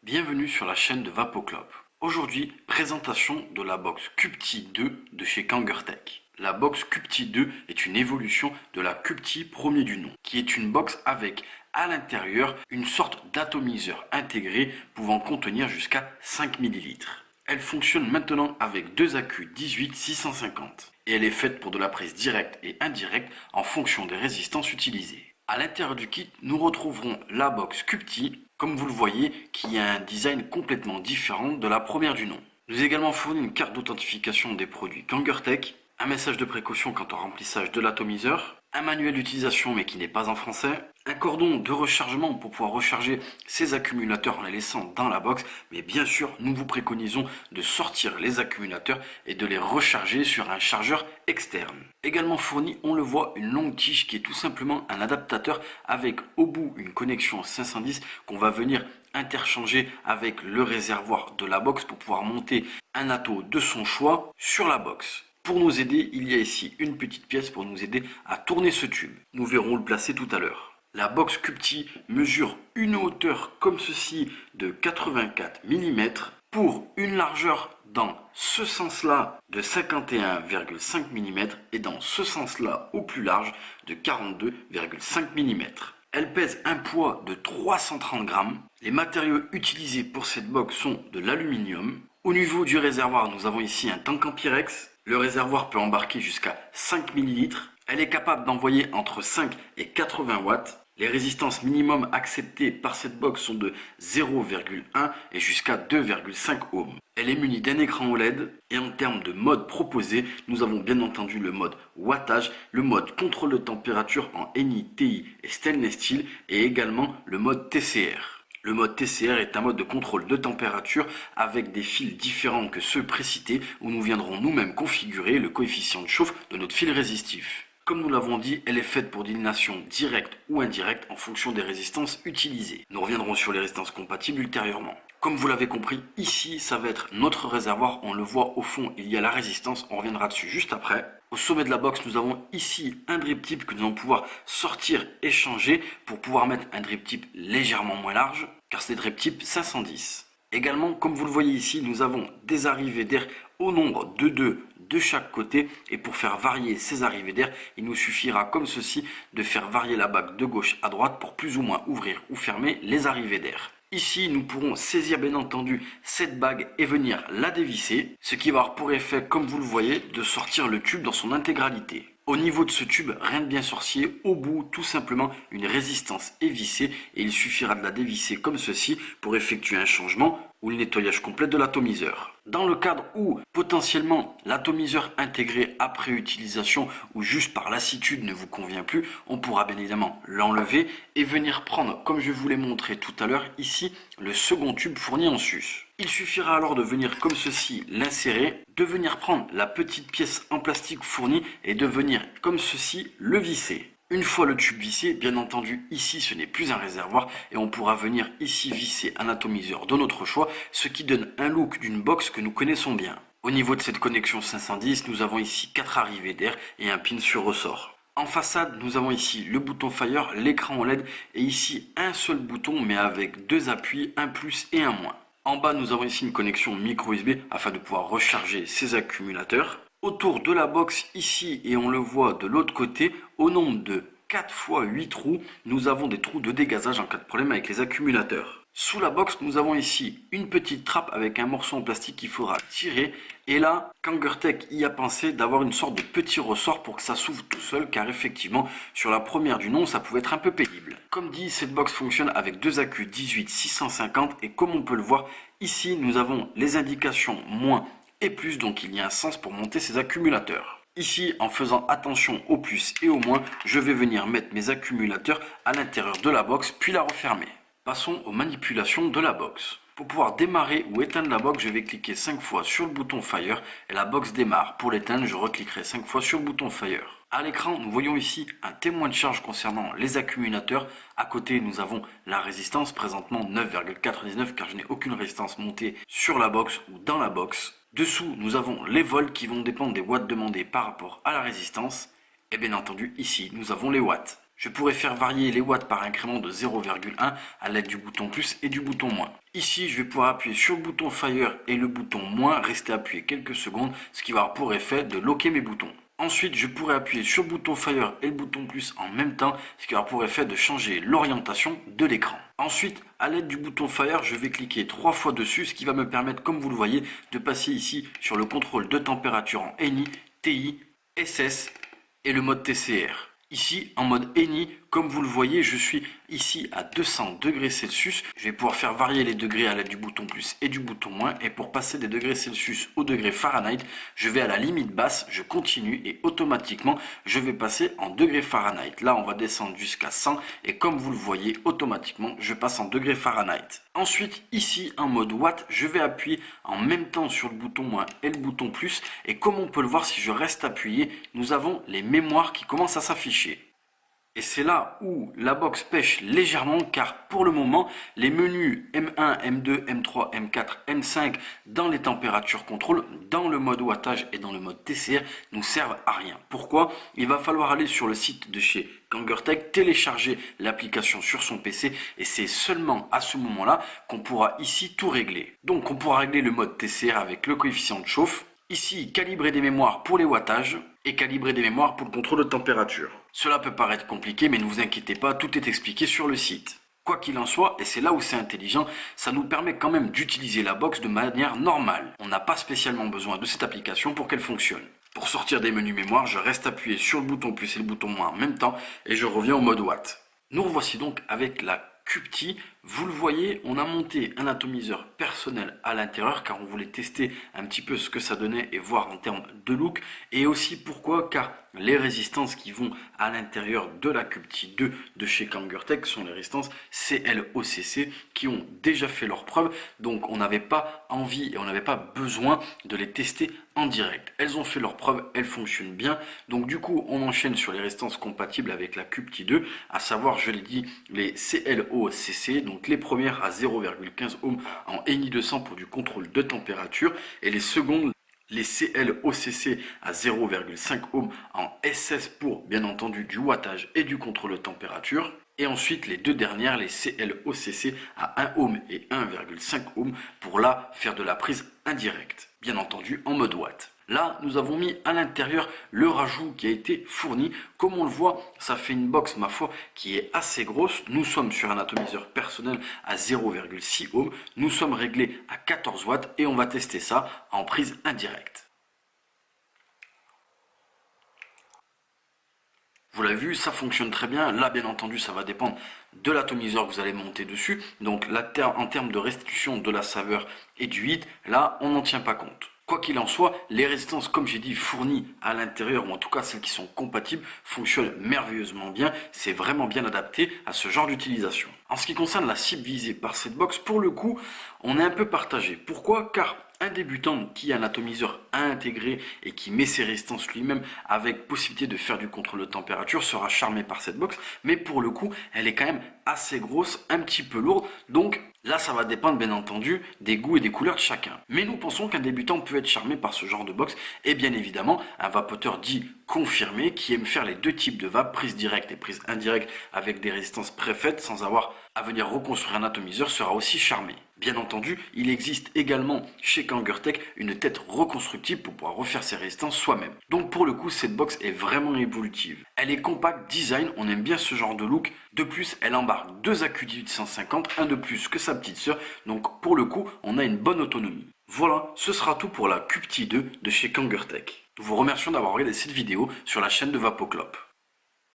Bienvenue sur la chaîne de VapoClub. Aujourd'hui, présentation de la box CubeTi 2 de chez Kangertech. La box CubeTi 2 est une évolution de la CubeTi premier du nom, qui est une box avec à l'intérieur une sorte d'atomiseur intégré pouvant contenir jusqu'à 5 ml. Elle fonctionne maintenant avec deux accus 18-650 et elle est faite pour de la prise directe et indirecte en fonction des résistances utilisées. À l'intérieur du kit, nous retrouverons la box CubeTi, comme vous le voyez, qui a un design complètement différent de la première du nom. Nous également fourni une carte d'authentification des produits Kangertech, un message de précaution quant au remplissage de l'atomiseur, un manuel d'utilisation mais qui n'est pas en français, un cordon de rechargement pour pouvoir recharger ces accumulateurs en les laissant dans la box, mais bien sûr nous vous préconisons de sortir les accumulateurs et de les recharger sur un chargeur externe. Également fourni, on le voit, une longue tige qui est tout simplement un adaptateur avec au bout une connexion 510 qu'on va venir interchanger avec le réservoir de la box pour pouvoir monter un atto de son choix sur la box. Pour nous aider, il y a ici une petite pièce pour nous aider à tourner ce tube. Nous verrons le placer tout à l'heure. La box CubeTi mesure une hauteur comme ceci de 84 mm pour une largeur dans ce sens-là de 51,5 mm et dans ce sens-là au plus large de 42,5 mm. Elle pèse un poids de 330 grammes. Les matériaux utilisés pour cette box sont de l'aluminium. Au niveau du réservoir, nous avons ici un tank en Pyrex. Le réservoir peut embarquer jusqu'à 5 ml. Elle est capable d'envoyer entre 5 et 80 watts. Les résistances minimum acceptées par cette box sont de 0,1 et jusqu'à 2,5 ohms. Elle est munie d'un écran OLED et en termes de mode proposé, nous avons bien entendu le mode wattage, le mode contrôle de température en Ni, Ti et stainless steel et également le mode TCR. Le mode TCR est un mode de contrôle de température avec des fils différents que ceux précités où nous viendrons nous-mêmes configurer le coefficient de chauffe de notre fil résistif. Comme nous l'avons dit, elle est faite pour d'aliénation directe ou indirecte en fonction des résistances utilisées. Nous reviendrons sur les résistances compatibles ultérieurement. Comme vous l'avez compris, ici ça va être notre réservoir, on le voit au fond, il y a la résistance, on reviendra dessus juste après. Au sommet de la box, nous avons ici un drip tip que nous allons pouvoir sortir et changer pour pouvoir mettre un drip tip légèrement moins large, car c'est drip tip 510. Également, comme vous le voyez ici, nous avons des arrivées d'air au nombre de 2 de chaque côté et pour faire varier ces arrivées d'air, il nous suffira comme ceci de faire varier la bague de gauche à droite pour plus ou moins ouvrir ou fermer les arrivées d'air. Ici, nous pourrons saisir bien entendu cette bague et venir la dévisser, ce qui va avoir pour effet, comme vous le voyez, de sortir le tube dans son intégralité. Au niveau de ce tube, rien de bien sorcier, au bout tout simplement une résistance est vissée et il suffira de la dévisser comme ceci pour effectuer un changement ou le nettoyage complet de l'atomiseur. Dans le cadre où potentiellement l'atomiseur intégré après utilisation ou juste par lassitude ne vous convient plus, on pourra bien évidemment l'enlever et venir prendre, comme je vous l'ai montré tout à l'heure ici, le second tube fourni en sus. Il suffira alors de venir comme ceci l'insérer, de venir prendre la petite pièce en plastique fournie et de venir comme ceci le visser. Une fois le tube vissé, bien entendu, ici ce n'est plus un réservoir et on pourra venir ici visser un atomiseur de notre choix, ce qui donne un look d'une box que nous connaissons bien. Au niveau de cette connexion 510, nous avons ici 4 arrivées d'air et un pin sur ressort. En façade, nous avons ici le bouton Fire, l'écran OLED et ici un seul bouton mais avec deux appuis, un plus et un moins. En bas, nous avons ici une connexion micro USB afin de pouvoir recharger ces accumulateurs. Autour de la box ici, et on le voit de l'autre côté, au nombre de 4 x 8 trous, nous avons des trous de dégazage en cas de problème avec les accumulateurs. Sous la box, nous avons ici une petite trappe avec un morceau en plastique qu'il faudra tirer. Et là, Kangertech y a pensé d'avoir une sorte de petit ressort pour que ça s'ouvre tout seul, car effectivement, sur la première du nom, ça pouvait être un peu pénible. Comme dit, cette box fonctionne avec deux accus 18-650 et comme on peut le voir, ici, nous avons les indications moins et plus, donc il y a un sens pour monter ces accumulateurs. Ici, en faisant attention au plus et au moins, je vais venir mettre mes accumulateurs à l'intérieur de la box, puis la refermer. Passons aux manipulations de la box. Pour pouvoir démarrer ou éteindre la box, je vais cliquer 5 fois sur le bouton Fire et la box démarre. Pour l'éteindre, je recliquerai 5 fois sur le bouton Fire. À l'écran, nous voyons ici un témoin de charge concernant les accumulateurs. À côté, nous avons la résistance, présentement 9,99 car je n'ai aucune résistance montée sur la box ou dans la box. Dessous, nous avons les volts qui vont dépendre des watts demandés par rapport à la résistance. Et bien entendu, ici, nous avons les watts. Je pourrais faire varier les watts par incrément de 0,1 à l'aide du bouton plus et du bouton moins. Ici, je vais pouvoir appuyer sur le bouton Fire et le bouton moins, rester appuyé quelques secondes, ce qui va avoir pour effet de locker mes boutons. Ensuite, je pourrais appuyer sur le bouton Fire et le bouton plus en même temps, ce qui aura pour effet de changer l'orientation de l'écran. Ensuite, à l'aide du bouton Fire, je vais cliquer 3 fois dessus, ce qui va me permettre, comme vous le voyez, de passer ici sur le contrôle de température en NI, TI, SS et le mode TCR. Ici, en mode NI, comme vous le voyez, je suis ici à 200 degrés Celsius. Je vais pouvoir faire varier les degrés à l'aide du bouton plus et du bouton moins. Et pour passer des degrés Celsius au degré Fahrenheit, je vais à la limite basse, je continue et automatiquement, je vais passer en degrés Fahrenheit. Là, on va descendre jusqu'à 100 et comme vous le voyez, automatiquement, je passe en degrés Fahrenheit. Ensuite, ici, en mode watt, je vais appuyer en même temps sur le bouton moins et le bouton plus. Et comme on peut le voir, si je reste appuyé, nous avons les mémoires qui commencent à s'afficher. Et c'est là où la box pêche légèrement car pour le moment, les menus M1, M2, M3, M4, M5 dans les températures contrôle, dans le mode wattage et dans le mode TCR nous servent à rien. Pourquoi? Il va falloir aller sur le site de chez Kangertech, télécharger l'application sur son PC et c'est seulement à ce moment-là qu'on pourra ici tout régler. Donc on pourra régler le mode TCR avec le coefficient de chauffe. Ici, calibrer des mémoires pour les wattages et calibrer des mémoires pour le contrôle de température. Cela peut paraître compliqué, mais ne vous inquiétez pas, tout est expliqué sur le site. Quoi qu'il en soit, et c'est là où c'est intelligent, ça nous permet quand même d'utiliser la box de manière normale. On n'a pas spécialement besoin de cette application pour qu'elle fonctionne. Pour sortir des menus mémoire, je reste appuyé sur le bouton plus et le bouton moins en même temps et je reviens au mode watt. Nous revoici donc avec la QPTI. Vous le voyez, on a monté un atomiseur personnel à l'intérieur car on voulait tester un petit peu ce que ça donnait et voir en termes de look. Et aussi pourquoi, car les résistances qui vont à l'intérieur de la QPTI 2 de chez Kangertech sont les résistances CLOCC qui ont déjà fait leurs preuves. Donc on n'avait pas envie et on n'avait pas besoin de les tester en direct. Elles ont fait leurs preuves, elles fonctionnent bien. Donc du coup, on enchaîne sur les résistances compatibles avec la QPTI 2, à savoir, je l'ai dit, les CLOCC. Donc les premières à 0,15 ohm en NI 200 pour du contrôle de température et les secondes les CLOCC à 0,5 ohm en SS pour bien entendu du wattage et du contrôle de température. Et ensuite les deux dernières, les CLOCC à 1 ohm et 1,5 ohm pour là faire de la prise indirecte, bien entendu en mode watt. Là, nous avons mis à l'intérieur le rajout qui a été fourni. Comme on le voit, ça fait une box, ma foi, qui est assez grosse. Nous sommes sur un atomiseur personnel à 0,6 ohm. Nous sommes réglés à 14 watts et on va tester ça en prise indirecte. Vous l'avez vu, ça fonctionne très bien. Là, bien entendu, ça va dépendre de l'atomiseur que vous allez monter dessus. Donc là, en termes de restitution de la saveur et du hit, là, on n'en tient pas compte. Quoi qu'il en soit, les résistances, comme j'ai dit, fournies à l'intérieur, ou en tout cas celles qui sont compatibles, fonctionnent merveilleusement bien. C'est vraiment bien adapté à ce genre d'utilisation. En ce qui concerne la cible visée par cette box, pour le coup, on est un peu partagé. Pourquoi? Car un débutant qui a un atomiseur à intégrer et qui met ses résistances lui-même avec possibilité de faire du contrôle de température sera charmé par cette box. Mais pour le coup, elle est quand même assez grosse, un petit peu lourde. Donc là, ça va dépendre bien entendu des goûts et des couleurs de chacun. Mais nous pensons qu'un débutant peut être charmé par ce genre de box. Et bien évidemment, un vapoteur dit confirmé qui aime faire les deux types de vape, prise directe et prise indirecte avec des résistances préfaites sans avoir à venir reconstruire un atomiseur sera aussi charmé. Bien entendu, il existe également chez Kangertech une tête reconstructible pour pouvoir refaire ses résistances soi-même. Donc pour le coup, cette box est vraiment évolutive. Elle est compacte, design, on aime bien ce genre de look. De plus, elle embarque deux accus 1850, un de plus que sa petite sœur. Donc pour le coup, on a une bonne autonomie. Voilà, ce sera tout pour la QPTI 2 de chez Kangertech. Nous vous remercions d'avoir regardé cette vidéo sur la chaîne de Vapoclop.